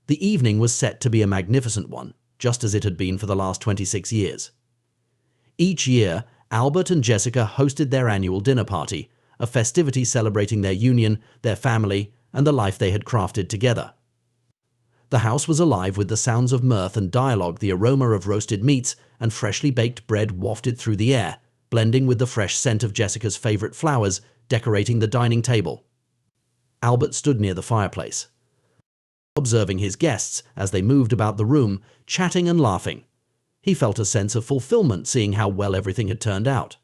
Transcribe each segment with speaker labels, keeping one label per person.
Speaker 1: The evening was set to be a magnificent one, just as it had been for the last 26 years. Each year, Albert and Jessica hosted their annual dinner party, a festivity celebrating their union, their family, and the life they had crafted together. The house was alive with the sounds of mirth and dialogue, the aroma of roasted meats and freshly baked bread wafted through the air, blending with the fresh scent of Jessica's favorite flowers decorating the dining table. Albert stood near the fireplace, observing his guests as they moved about the room, chatting and laughing. He felt a sense of fulfillment seeing how well everything had turned out.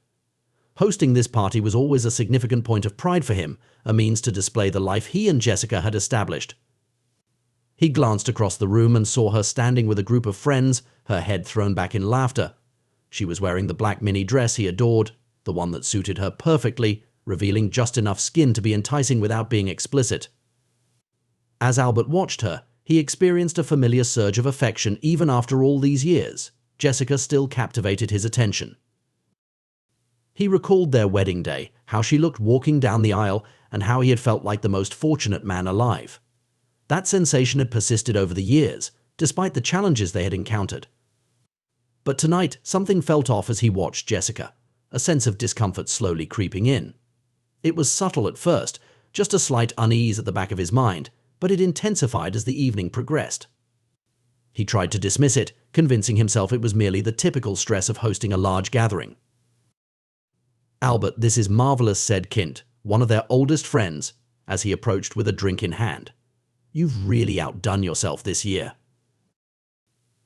Speaker 1: Hosting this party was always a significant point of pride for him, a means to display the life he and Jessica had established. He glanced across the room and saw her standing with a group of friends, her head thrown back in laughter. She was wearing the black mini dress he adored, the one that suited her perfectly, revealing just enough skin to be enticing without being explicit. As Albert watched her, he experienced a familiar surge of affection even after all these years. Jessica still captivated his attention. He recalled their wedding day, how she looked walking down the aisle, and how he had felt like the most fortunate man alive. That sensation had persisted over the years, despite the challenges they had encountered. But tonight, something felt off as he watched Jessica, a sense of discomfort slowly creeping in. It was subtle at first, just a slight unease at the back of his mind, but it intensified as the evening progressed. He tried to dismiss it, convincing himself it was merely the typical stress of hosting a large gathering. "Albert, this is marvelous," said Kint, one of their oldest friends, as he approached with a drink in hand. "You've really outdone yourself this year."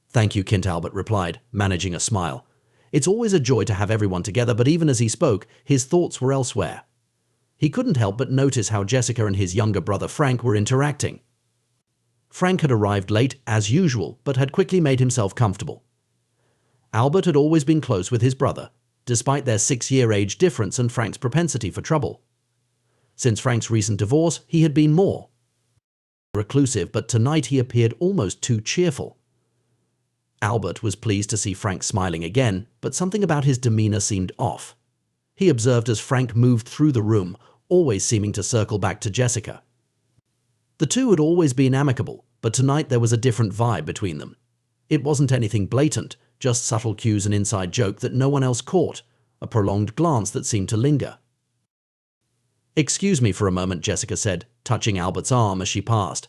Speaker 1: "Thank you, Kint," Albert replied, managing a smile. It's always a joy to have everyone together, but even as he spoke, his thoughts were elsewhere. He couldn't help but notice how Jessica and his younger brother Frank were interacting. Frank had arrived late, as usual, but had quickly made himself comfortable. Albert had always been close with his brother, despite their 6-year age difference and Frank's propensity for trouble. Since Frank's recent divorce, he had been more reclusive, but tonight he appeared almost too cheerful. Albert was pleased to see Frank smiling again, but something about his demeanor seemed off. He observed as Frank moved through the room, always seeming to circle back to Jessica. The two had always been amicable, but tonight there was a different vibe between them. It wasn't anything blatant, just subtle cues and inside joke that no one else caught, a prolonged glance that seemed to linger. "Excuse me for a moment," Jessica said, touching Albert's arm as she passed.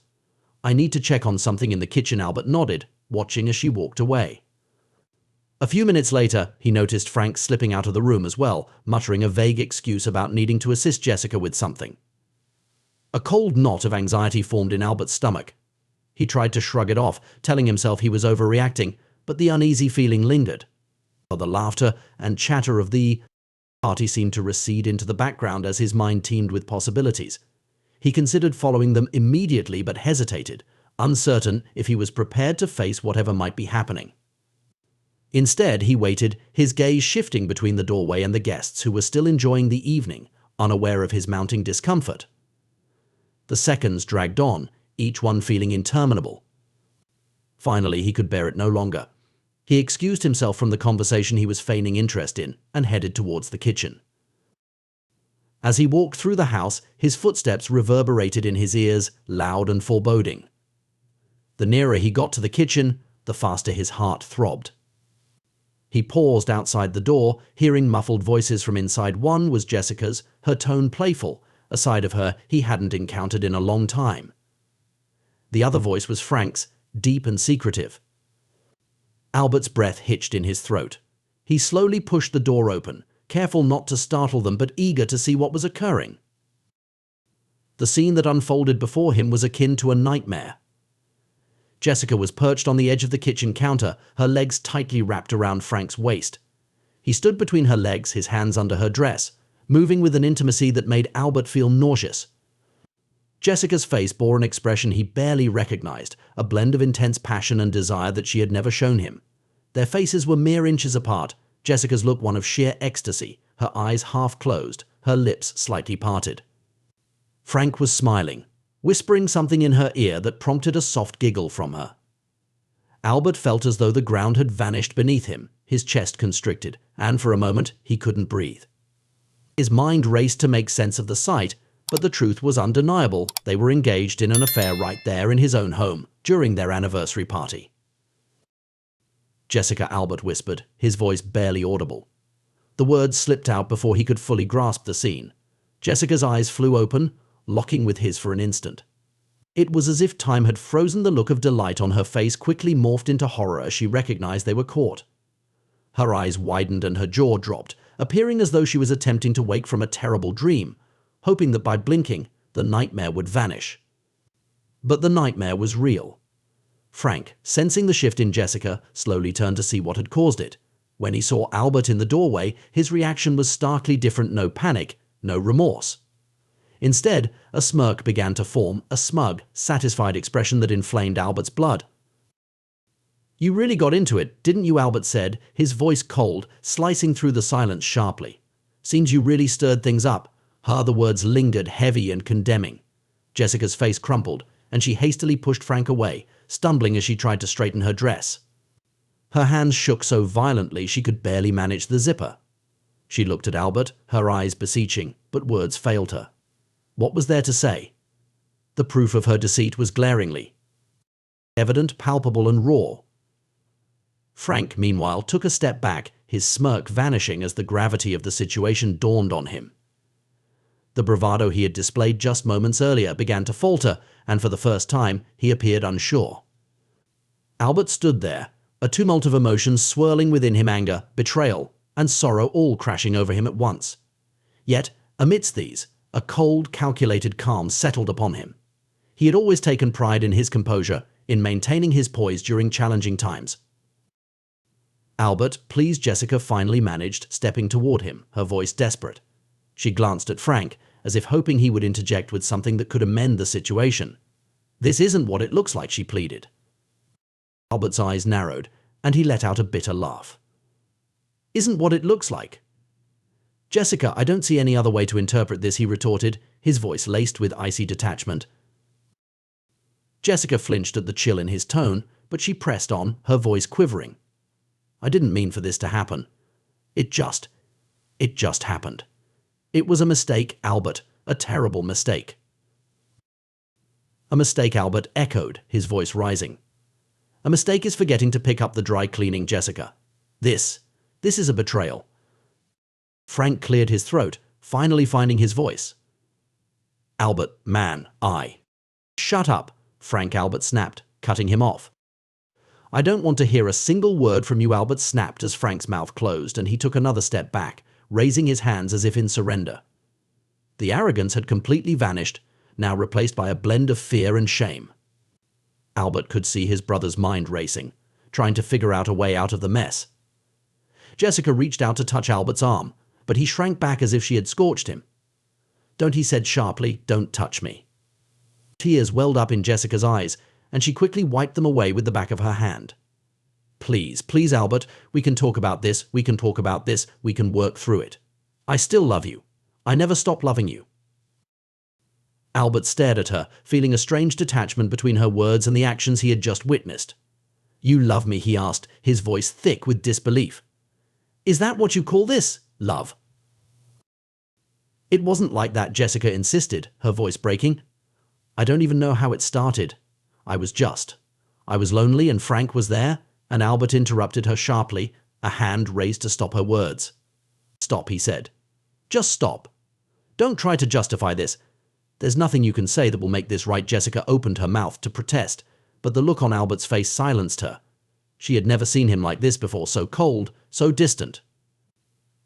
Speaker 1: "I need to check on something in the kitchen." Albert nodded, watching as she walked away. A few minutes later, he noticed Frank slipping out of the room as well, muttering a vague excuse about needing to assist Jessica with something. A cold knot of anxiety formed in Albert's stomach. He tried to shrug it off, telling himself he was overreacting, but the uneasy feeling lingered. The laughter and chatter of the party seemed to recede into the background as his mind teemed with possibilities. He considered following them immediately but hesitated, uncertain if he was prepared to face whatever might be happening. Instead, he waited, his gaze shifting between the doorway and the guests who were still enjoying the evening, unaware of his mounting discomfort. The seconds dragged on, each one feeling interminable. Finally, he could bear it no longer. He excused himself from the conversation he was feigning interest in and headed towards the kitchen. As he walked through the house, his footsteps reverberated in his ears, loud and foreboding. The nearer he got to the kitchen, the faster his heart throbbed. He paused outside the door, hearing muffled voices from inside. One was Jessica's, her tone playful, a side of her he hadn't encountered in a long time. The other voice was Frank's, deep and secretive. Albert's breath hitched in his throat. He slowly pushed the door open, careful not to startle them but eager to see what was occurring. The scene that unfolded before him was akin to a nightmare. Jessica was perched on the edge of the kitchen counter, her legs tightly wrapped around Frank's waist. He stood between her legs, his hands under her dress, moving with an intimacy that made Albert feel nauseous. Jessica's face bore an expression he barely recognized, a blend of intense passion and desire that she had never shown him. Their faces were mere inches apart, Jessica's look one of sheer ecstasy, her eyes half closed, her lips slightly parted. Frank was smiling, whispering something in her ear that prompted a soft giggle from her. Albert felt as though the ground had vanished beneath him, his chest constricted, and for a moment he couldn't breathe. His mind raced to make sense of the sight, but the truth was undeniable. They were engaged in an affair right there in his own home during their anniversary party. Jessica, Albert whispered, his voice barely audible. The words slipped out before he could fully grasp the scene. Jessica's eyes flew open, locking with his for an instant. It was as if time had frozen. The look of delight on her face quickly morphed into horror as she recognized they were caught. Her eyes widened and her jaw dropped, appearing as though she was attempting to wake from a terrible dream, hoping that by blinking, the nightmare would vanish. But the nightmare was real. Frank, sensing the shift in Jessica, slowly turned to see what had caused it. When he saw Albert in the doorway, his reaction was starkly different. No panic, no remorse. Instead, a smirk began to form, a smug, satisfied expression that inflamed Albert's blood. "You really got into it, didn't you?" Albert said, his voice cold, slicing through the silence sharply. "Seems you really stirred things up." The words lingered, heavy and condemning. Jessica's face crumpled, and she hastily pushed Frank away, stumbling as she tried to straighten her dress. Her hands shook so violently she could barely manage the zipper. She looked at Albert, her eyes beseeching, but words failed her. What was there to say? The proof of her deceit was glaringly evident, palpable and raw. Frank, meanwhile, took a step back, his smirk vanishing as the gravity of the situation dawned on him. The bravado he had displayed just moments earlier began to falter, and for the first time he appeared unsure. Albert stood there, a tumult of emotions swirling within him, anger, betrayal, and sorrow all crashing over him at once. Yet, amidst these, a cold, calculated calm settled upon him. He had always taken pride in his composure, in maintaining his poise during challenging times. "Albert, please," Jessica finally managed, stepping toward him, her voice desperate. She glanced at Frank, as if hoping he would interject with something that could amend the situation. "This isn't what it looks like," she pleaded. Albert's eyes narrowed, and he let out a bitter laugh. "Isn't what it looks like?" "Jessica, I don't see any other way to interpret this," he retorted, his voice laced with icy detachment. Jessica flinched at the chill in his tone, but she pressed on, her voice quivering. "I didn't mean for this to happen. It just happened. It was a mistake, Albert, a terrible mistake." "A mistake," Albert echoed, his voice rising. "A mistake is forgetting to pick up the dry cleaning, Jessica. This is a betrayal." Frank cleared his throat, finally finding his voice. "Albert, man, I—" "Shut up," Frank, Albert snapped, cutting him off. "I don't want to hear a single word from you," Albert snapped as Frank's mouth closed, and he took another step back, raising his hands as if in surrender. The arrogance had completely vanished, now replaced by a blend of fear and shame. Albert could see his brother's mind racing, trying to figure out a way out of the mess. Jessica reached out to touch Albert's arm, but he shrank back as if she had scorched him. "Don't," he said sharply, "don't touch me." Tears welled up in Jessica's eyes, and she quickly wiped them away with the back of her hand. Please, Albert, we can talk about this, we can work through it. I still love you. I never stopped loving you." Albert stared at her, feeling a strange detachment between her words and the actions he had just witnessed. "You love me?" he asked, his voice thick with disbelief. "Is that what you call this, love?" "It wasn't like that," Jessica insisted, her voice breaking. "I don't even know how it started. I was lonely and Frank was there," and Albert interrupted her sharply, a hand raised to stop her words. "Stop," he said. "Just stop. Don't try to justify this. There's nothing you can say that will make this right." Jessica opened her mouth to protest, but the look on Albert's face silenced her. She had never seen him like this before, so cold, so distant.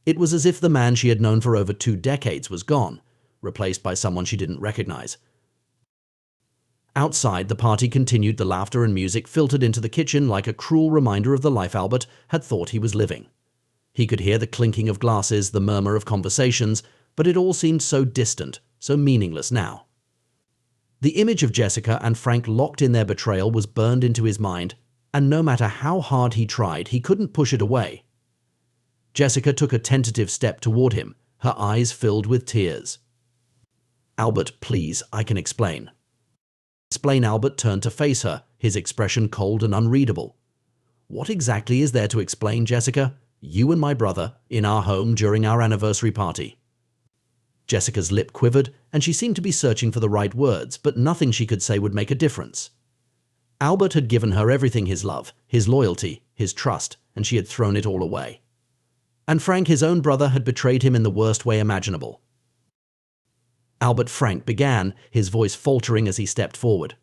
Speaker 1: It was as if the man she had known for over 2 decades was gone, replaced by someone she didn't recognize. Outside, the party continued. The laughter and music filtered into the kitchen like a cruel reminder of the life Albert had thought he was living. He could hear the clinking of glasses, the murmur of conversations, but it all seemed so distant, so meaningless now. The image of Jessica and Frank locked in their betrayal was burned into his mind, and no matter how hard he tried, he couldn't push it away. Jessica took a tentative step toward him, her eyes filled with tears. "Albert, please, I can explain." "Explain." Albert turned to face her, his expression cold and unreadable. "What exactly is there to explain, Jessica? You and my brother, in our home during our anniversary party." Jessica's lip quivered, and she seemed to be searching for the right words, but nothing she could say would make a difference. Albert had given her everything: his love, his loyalty, his trust, and she had thrown it all away. And Frank, his own brother, had betrayed him in the worst way imaginable. "Albert," Frank began, his voice faltering as he stepped forward.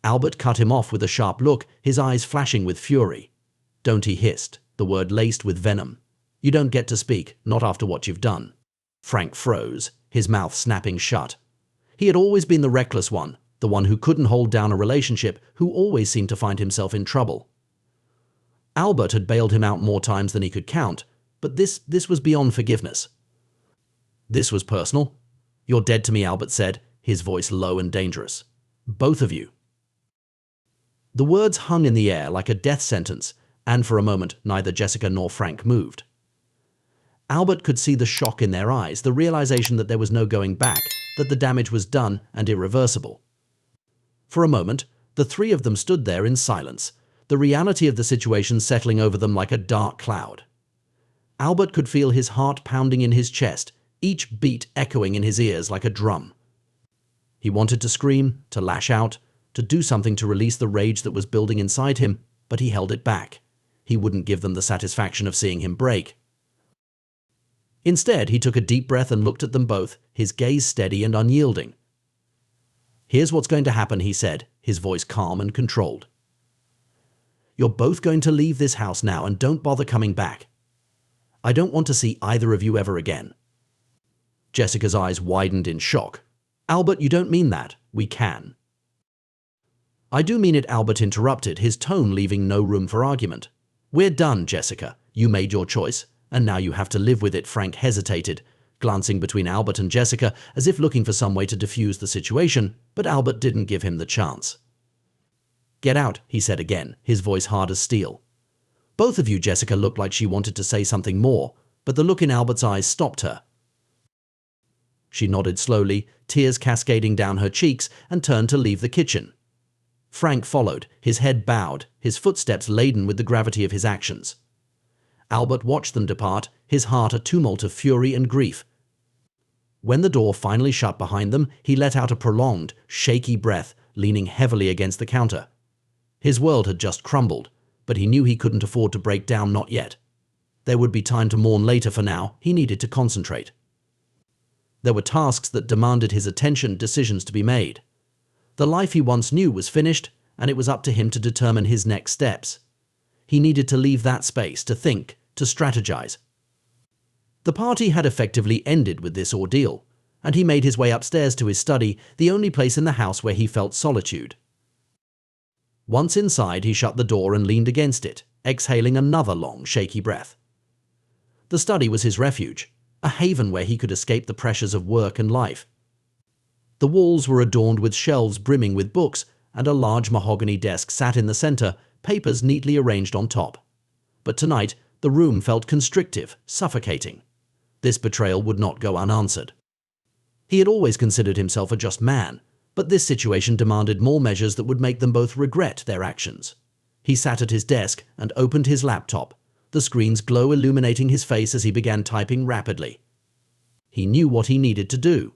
Speaker 1: Albert cut him off with a sharp look, his eyes flashing with fury. "Don't," he hissed, the word laced with venom. "You don't get to speak, not after what you've done." Frank froze, his mouth snapping shut. He had always been the reckless one, the one who couldn't hold down a relationship, who always seemed to find himself in trouble. Albert had bailed him out more times than he could count, but this was beyond forgiveness. This was personal. "You're dead to me," Albert said, his voice low and dangerous. "Both of you." The words hung in the air like a death sentence, and for a moment neither Jessica nor Frank moved. Albert could see the shock in their eyes, the realization that there was no going back, that the damage was done and irreversible. For a moment, the three of them stood there in silence, the reality of the situation settling over them like a dark cloud. Albert could feel his heart pounding in his chest, each beat echoing in his ears like a drum. He wanted to scream, to lash out, to do something to release the rage that was building inside him, but he held it back. He wouldn't give them the satisfaction of seeing him break. Instead, he took a deep breath and looked at them both, his gaze steady and unyielding. "Here's what's going to happen," he said, his voice calm and controlled. "You're both going to leave this house now and don't bother coming back. I don't want to see either of you ever again." Jessica's eyes widened in shock. "Albert, you don't mean that. We can." "I do mean it," Albert interrupted, his tone leaving no room for argument. "We're done, Jessica. You made your choice, and now you have to live with it." Frank hesitated, glancing between Albert and Jessica as if looking for some way to defuse the situation, but Albert didn't give him the chance. "Get out," he said again, his voice hard as steel. Both of you, Jessica looked like she wanted to say something more, but the look in Albert's eyes stopped her. She nodded slowly, tears cascading down her cheeks, and turned to leave the kitchen. Frank followed, his head bowed, his footsteps laden with the gravity of his actions. Albert watched them depart, his heart a tumult of fury and grief. When the door finally shut behind them, he let out a prolonged, shaky breath, leaning heavily against the counter. His world had just crumbled, but he knew he couldn't afford to break down, not yet. There would be time to mourn later. For now, he needed to concentrate. There were tasks that demanded his attention, decisions to be made. The life he once knew was finished, and it was up to him to determine his next steps. He needed to leave that space, to think, to strategize. The party had effectively ended with this ordeal, and he made his way upstairs to his study, the only place in the house where he felt solitude. Once inside, he shut the door and leaned against it, exhaling another long, shaky breath. The study was his refuge, a haven where he could escape the pressures of work and life. The walls were adorned with shelves brimming with books, and a large mahogany desk sat in the center, papers neatly arranged on top. But tonight, the room felt constrictive, suffocating. This betrayal would not go unanswered. He had always considered himself a just man, but this situation demanded more measures that would make them both regret their actions. He sat at his desk and opened his laptop, the screen's glow illuminating his face as he began typing rapidly. He knew what he needed to do.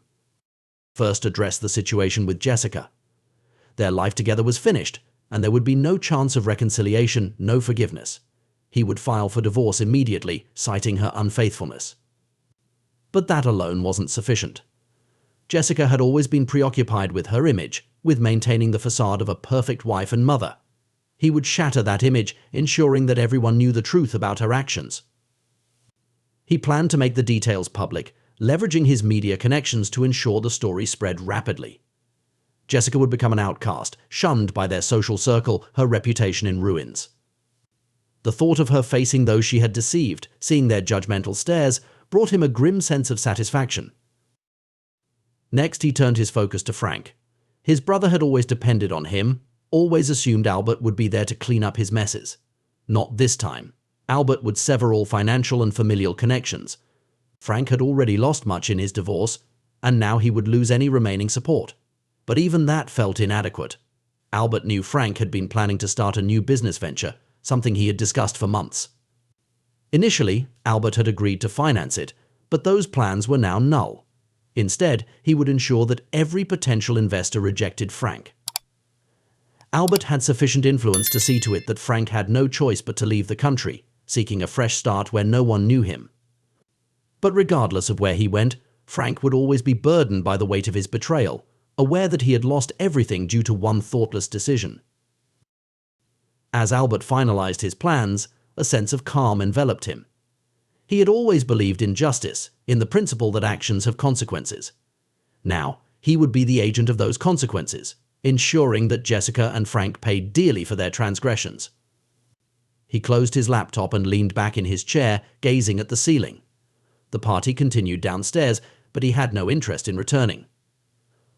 Speaker 1: First, address the situation with Jessica. Their life together was finished, and there would be no chance of reconciliation, no forgiveness. He would file for divorce immediately, citing her unfaithfulness. But that alone wasn't sufficient. Jessica had always been preoccupied with her image, with maintaining the facade of a perfect wife and mother. He would shatter that image, ensuring that everyone knew the truth about her actions. He planned to make the details public, leveraging his media connections to ensure the story spread rapidly. Jessica would become an outcast, shunned by their social circle, her reputation in ruins. The thought of her facing those she had deceived, seeing their judgmental stares, brought him a grim sense of satisfaction. Next, he turned his focus to Frank. His brother had always depended on him, always assumed Albert would be there to clean up his messes. Not this time. Albert would sever all financial and familial connections. Frank had already lost much in his divorce, and now he would lose any remaining support. But even that felt inadequate. Albert knew Frank had been planning to start a new business venture, something he had discussed for months. Initially, Albert had agreed to finance it, but those plans were now null. Instead, he would ensure that every potential investor rejected Frank. Albert had sufficient influence to see to it that Frank had no choice but to leave the country, seeking a fresh start where no one knew him. But regardless of where he went, Frank would always be burdened by the weight of his betrayal, aware that he had lost everything due to one thoughtless decision. As Albert finalized his plans, a sense of calm enveloped him. He had always believed in justice, in the principle that actions have consequences. Now, he would be the agent of those consequences, ensuring that Jessica and Frank paid dearly for their transgressions. He closed his laptop and leaned back in his chair, gazing at the ceiling. The party continued downstairs, but he had no interest in returning.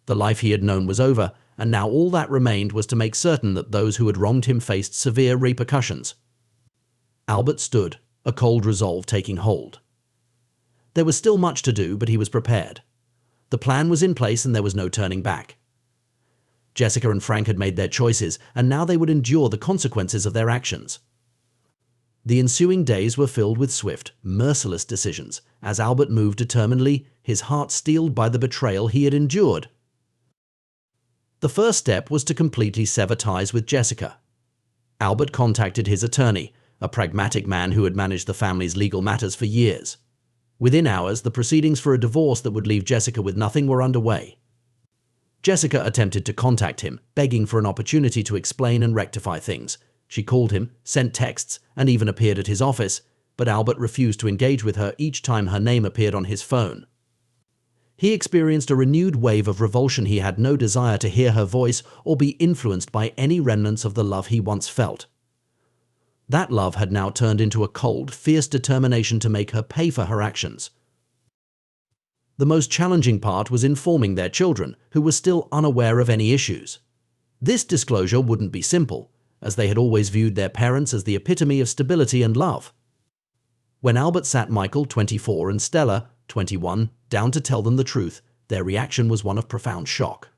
Speaker 1: The life he had known was over, and now all that remained was to make certain that those who had wronged him faced severe repercussions. Albert stood, a cold resolve taking hold. There was still much to do, but he was prepared. The plan was in place and there was no turning back. Jessica and Frank had made their choices, and now they would endure the consequences of their actions. The ensuing days were filled with swift, merciless decisions, as Albert moved determinedly, his heart steeled by the betrayal he had endured. The first step was to completely sever ties with Jessica. Albert contacted his attorney, a pragmatic man who had managed the family's legal matters for years. Within hours, the proceedings for a divorce that would leave Jessica with nothing were underway. Jessica attempted to contact him, begging for an opportunity to explain and rectify things. She called him, sent texts, and even appeared at his office, but Albert refused to engage with her each time her name appeared on his phone. He experienced a renewed wave of revulsion. He had no desire to hear her voice or be influenced by any remnants of the love he once felt. That love had now turned into a cold, fierce determination to make her pay for her actions. The most challenging part was informing their children, who were still unaware of any issues. This disclosure wouldn't be simple, as they had always viewed their parents as the epitome of stability and love. When Albert sat Michael, 24, and Stella, 21, down to tell them the truth, their reaction was one of profound shock.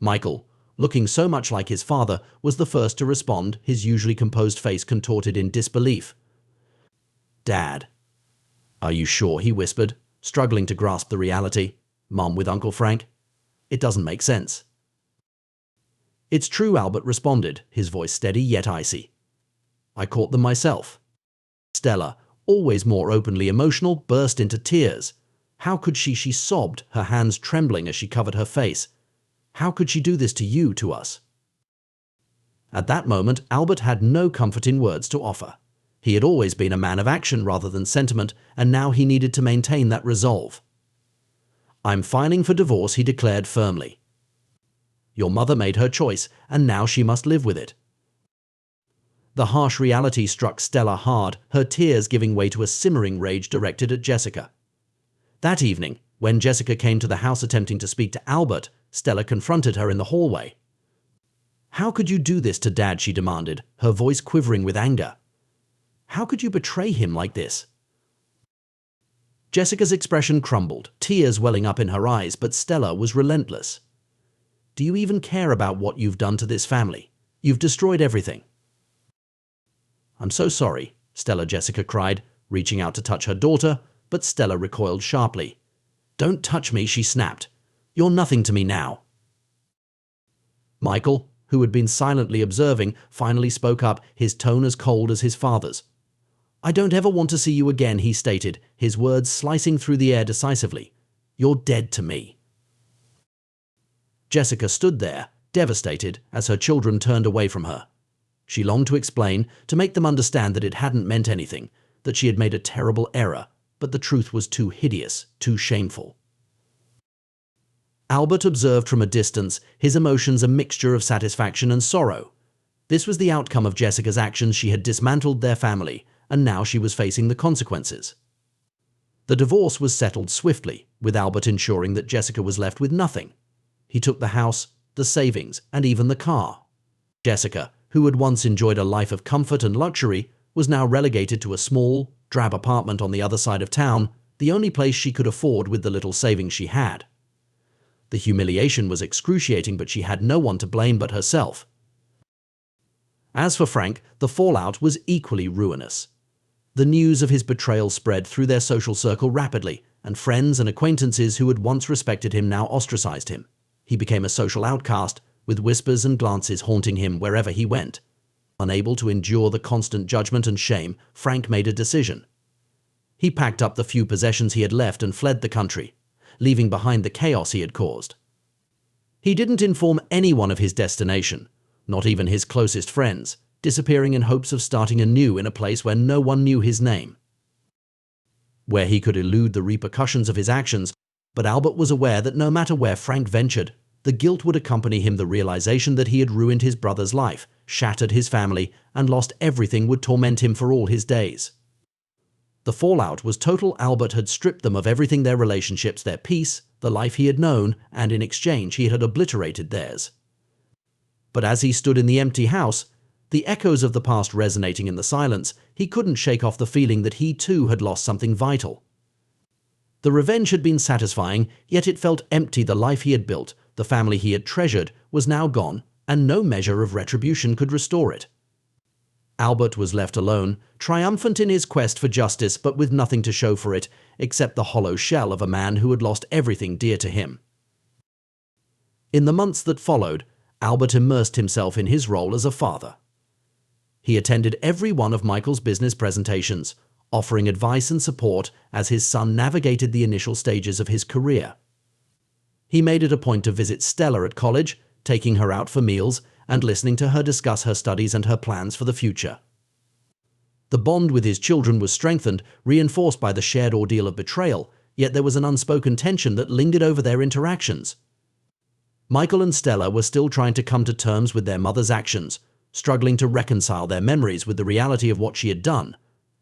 Speaker 1: Michael, looking so much like his father, was the first to respond, his usually composed face contorted in disbelief. "Dad." "Are you sure?" he whispered, struggling to grasp the reality. "Mom with Uncle Frank? It doesn't make sense." "It's true," Albert responded, his voice steady yet icy. "I caught them myself." Stella, always more openly emotional, burst into tears. How could she sobbed, her hands trembling as she covered her face. "How could she do this to you, to us?" At that moment, Albert had no comforting words to offer. He had always been a man of action rather than sentiment, and now he needed to maintain that resolve. "I'm filing for divorce," he declared firmly. "Your mother made her choice, and now she must live with it." The harsh reality struck Stella hard, her tears giving way to a simmering rage directed at Jessica. That evening, when Jessica came to the house attempting to speak to Albert, Stella confronted her in the hallway. "How could you do this to Dad?" she demanded, her voice quivering with anger. "How could you betray him like this?" Jessica's expression crumbled, tears welling up in her eyes, but Stella was relentless. "Do you even care about what you've done to this family? You've destroyed everything." "I'm so sorry," Jessica cried, reaching out to touch her daughter, but Stella recoiled sharply. "Don't touch me," she snapped. "You're nothing to me now." Michael, who had been silently observing, finally spoke up, his tone as cold as his father's. "I don't ever want to see you again," he stated, his words slicing through the air decisively. "You're dead to me." Jessica stood there, devastated, as her children turned away from her. She longed to explain, to make them understand that it hadn't meant anything, that she had made a terrible error, but the truth was too hideous, too shameful. Albert observed from a distance, his emotions a mixture of satisfaction and sorrow. This was the outcome of Jessica's actions. She had dismantled their family, and now she was facing the consequences. The divorce was settled swiftly, with Albert ensuring that Jessica was left with nothing. He took the house, the savings, and even the car. Jessica, who had once enjoyed a life of comfort and luxury, was now relegated to a small, drab apartment on the other side of town, the only place she could afford with the little savings she had. The humiliation was excruciating, but she had no one to blame but herself. As for Frank, the fallout was equally ruinous. The news of his betrayal spread through their social circle rapidly, and friends and acquaintances who had once respected him now ostracized him. He became a social outcast, with whispers and glances haunting him wherever he went. Unable to endure the constant judgment and shame, Frank made a decision. He packed up the few possessions he had left and fled the country, leaving behind the chaos he had caused. He didn't inform anyone of his destination, not even his closest friends, disappearing in hopes of starting anew in a place where no one knew his name, where he could elude the repercussions of his actions. But Albert was aware that no matter where Frank ventured, the guilt would accompany him. The realization that he had ruined his brother's life, shattered his family, and lost everything would torment him for all his days. The fallout was total. Albert had stripped them of everything: their relationships, their peace, the life he had known, and in exchange he had obliterated theirs. But as he stood in the empty house, the echoes of the past resonating in the silence, he couldn't shake off the feeling that he too had lost something vital. The revenge had been satisfying, yet it felt empty. The life he had built, the family he had treasured, was now gone, and no measure of retribution could restore it. Albert was left alone, triumphant in his quest for justice, but with nothing to show for it except the hollow shell of a man who had lost everything dear to him. In the months that followed, Albert immersed himself in his role as a father. He attended every one of Michael's business presentations, offering advice and support as his son navigated the initial stages of his career. He made it a point to visit Stella at college, taking her out for meals and listening to her discuss her studies and her plans for the future. The bond with his children was strengthened, reinforced by the shared ordeal of betrayal, yet there was an unspoken tension that lingered over their interactions. Michael and Stella were still trying to come to terms with their mother's actions, struggling to reconcile their memories with the reality of what she had done.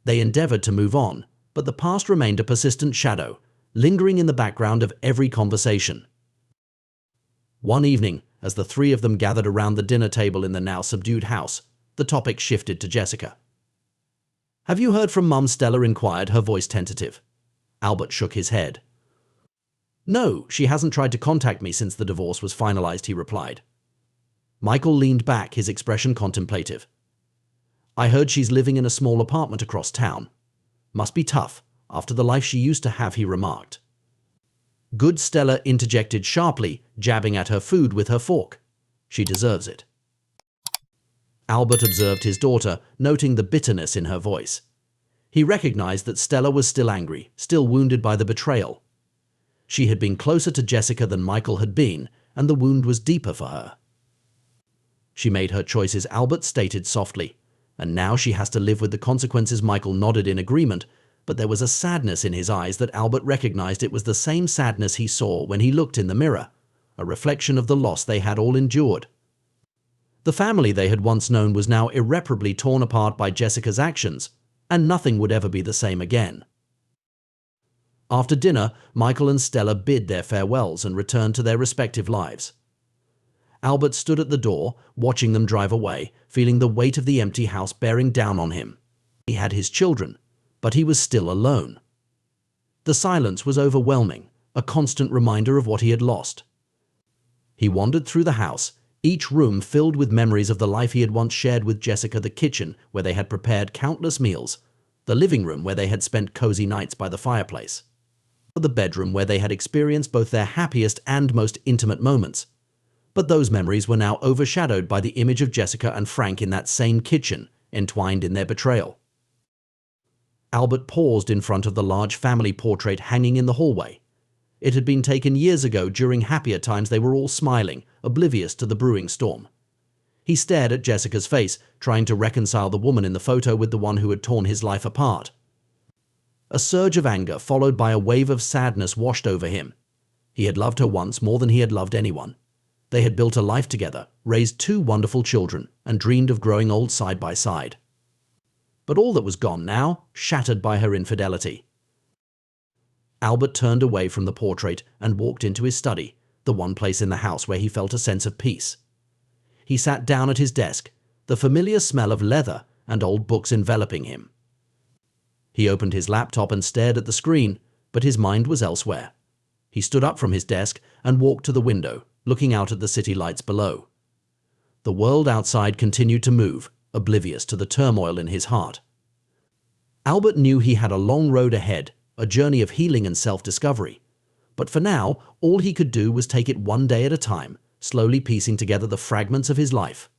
Speaker 1: They endeavored to move on, but the past remained a persistent shadow, lingering in the background of every conversation. One evening, as the three of them gathered around the dinner table in the now subdued house, the topic shifted to Jessica. "Have you heard from Mum?" Stella inquired, her voice tentative. Albert shook his head. "No, she hasn't tried to contact me since the divorce was finalized," he replied. Michael leaned back, his expression contemplative. "I heard she's living in a small apartment across town. Must be tough, after the life she used to have," he remarked. "Good," Stella interjected sharply, jabbing at her food with her fork. "She deserves it." Albert observed his daughter, noting the bitterness in her voice. He recognized that Stella was still angry, still wounded by the betrayal. She had been closer to Jessica than Michael had been, and the wound was deeper for her. "She made her choices," Albert stated softly, "and now she has to live with the consequences." Michael nodded in agreement, but there was a sadness in his eyes that Albert recognized. It was the same sadness he saw when he looked in the mirror, a reflection of the loss they had all endured. The family they had once known was now irreparably torn apart by Jessica's actions, and nothing would ever be the same again. After dinner, Michael and Stella bid their farewells and returned to their respective lives. Albert stood at the door, watching them drive away, feeling the weight of the empty house bearing down on him. He had his children, but he was still alone. The silence was overwhelming, a constant reminder of what he had lost. He wandered through the house, each room filled with memories of the life he had once shared with Jessica: the kitchen, where they had prepared countless meals, the living room, where they had spent cozy nights by the fireplace, the bedroom, where they had experienced both their happiest and most intimate moments. But those memories were now overshadowed by the image of Jessica and Frank in that same kitchen, entwined in their betrayal. Albert paused in front of the large family portrait hanging in the hallway. It had been taken years ago. During happier times they were all smiling, oblivious to the brewing storm. He stared at Jessica's face, trying to reconcile the woman in the photo with the one who had torn his life apart. A surge of anger, followed by a wave of sadness, washed over him. He had loved her once more than he had loved anyone. They had built a life together, raised two wonderful children, and dreamed of growing old side by side. But all that was gone now, shattered by her infidelity. Albert turned away from the portrait and walked into his study, the one place in the house where he felt a sense of peace. He sat down at his desk, the familiar smell of leather and old books enveloping him. He opened his laptop and stared at the screen, but his mind was elsewhere. He stood up from his desk and walked to the window, looking out at the city lights below. The world outside continued to move, oblivious to the turmoil in his heart. Albert knew he had a long road ahead, a journey of healing and self-discovery. But for now, all he could do was take it one day at a time, slowly piecing together the fragments of his life.